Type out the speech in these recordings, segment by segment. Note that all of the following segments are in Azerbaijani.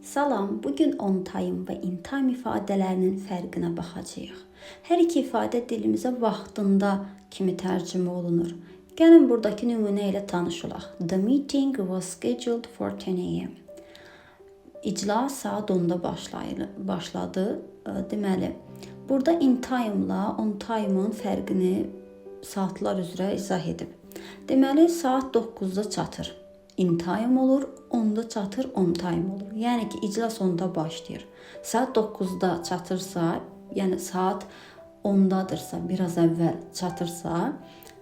Salam, bugün on time və in time ifadələrinin fərqinə baxacağıq. Hər iki ifadə dilimizə vaxtında kimi tərcümə olunur. Gəlin buradakı nümunə ilə tanış olaq. The meeting was scheduled for 10 a.m. İclas saat 10-da başladı. Deməli, burada in time ilə on time-ın fərqini saatlar üzrə izah edib. Deməli, saat 9-da çatır. In time olur, 10-da çatır, on time olur. Yəni ki, iclas 10-da başlayır. Saat 9-da çatırsa, yəni saat 10-dadırsa, biraz əvvəl çatırsa,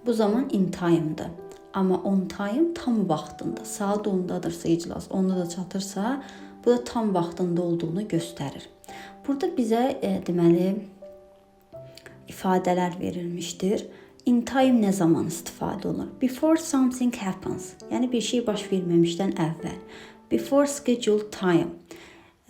bu zaman in time'dır. Amma on time tam vaxtında. Saat 10-dadırsa iclas, 10-da da çatırsa, bu da tam vaxtında olduğunu göstərir. Burada bizə deməli ifadələr verilmişdir. In time nə zaman istifadə olunur? Before something happens. Yəni bir şey baş verməmişdən əvvəl. Before scheduled time.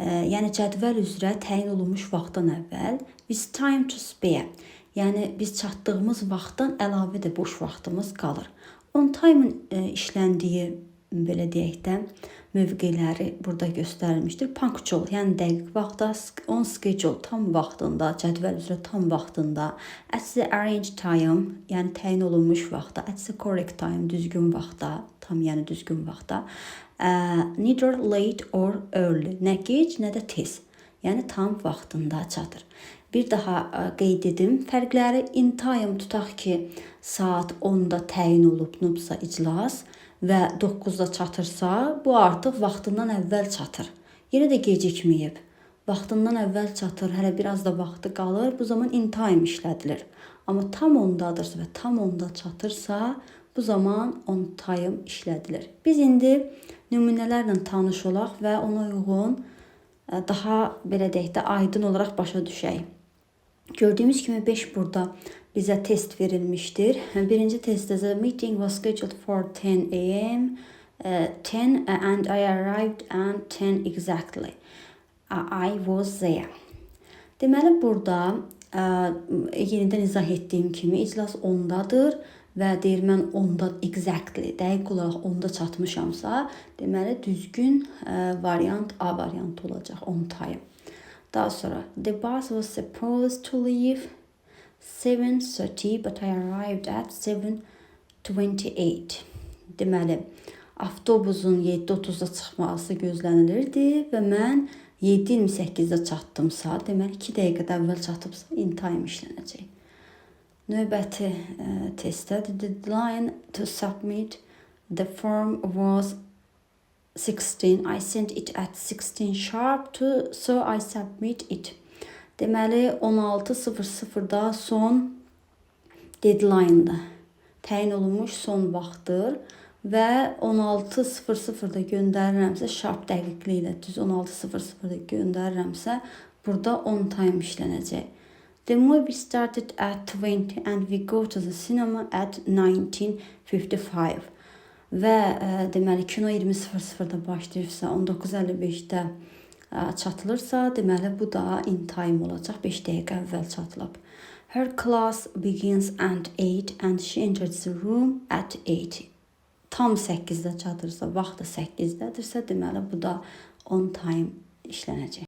Yəni cədvəl üzrə təyin olunmuş vaxtdan əvvəl. With time to spare. Yəni biz çatdığımız vaxtdan əlavə də boş vaxtımız qalır. On time-ın işləndiyi belə deyək də mövqeləri burada göstərilmişdir. Punctual, yəni dəqiq vaxtda, on schedule tam vaxtında, cədvəl üzrə tam vaxtında, at the arranged time, yəni təyin olunmuş vaxtda, at the correct time, düzgün vaxtda, tam yəni düzgün vaxtda, neither late or early, nə gec, nə də tez, yəni tam vaxtında çatır. Bir daha qeyd edim, fərqləri in time tutaq ki, saat 10-da təyin olunubsa iclas və 9-da çatırsa, bu artıq vaxtından əvvəl çatır. Yenə də gecikməyib. Vaxtından əvvəl çatır, hələ biraz da vaxtı qalır. Bu zaman in time işlədilir. Amma tam 10-dadırsa və tam 10-da çatırsa, bu zaman on time işlədilir. Biz indi nümunələrlə tanış olaq və ona uyğun daha belə deyək də aydın olaraq başa düşək. Gördüyümüz kimi 5 burada bizə test verilmişdir. Birinci testdə the meeting was scheduled for 10 a.m. 10 and I arrived at 10 exactly. I was there. Deməli burada yenidən izah etdiyim kimi iclas 10-dadır və deyir mən 10-da exactly, dəqiq olaraq 10-da çatmışamsa, deməli düzgün variant A variantı olacaq, on time. Daha sonra the bus was supposed to leave 7:30 but I arrived at 7:28. Deməli, avtobusun 7:30-da çıxması gözlənilirdi və mən 7:28-də çatdımsa, deməli 2 dəqiqə əvvəl çatıbsa in time işlənəcək. Növbəti testdə the deadline to submit the form was 16. I sent it at 16 sharp so I submit it. Deməli 16:00-da son deadline-dır. Təyin olunmuş son vaxtdır və 16:00-da göndərirəmsə sharp dəqiqliyi ilə düz 16:00-da göndərirəmsə burada on time işlənəcək. The movie started at 20 and we go to the cinema at 19:55. Və deməli kino 20:00-da başlayırsa 19:55-də çatılırsa, deməli bu da in time olacaq. 5 dəqiqə əvvəl çatılıb. Her class begins at 8 and she enters the room at 8. Tam 8-də çatırsa, vaxtı 8-dədirsə, deməli bu da on time işlənəcək.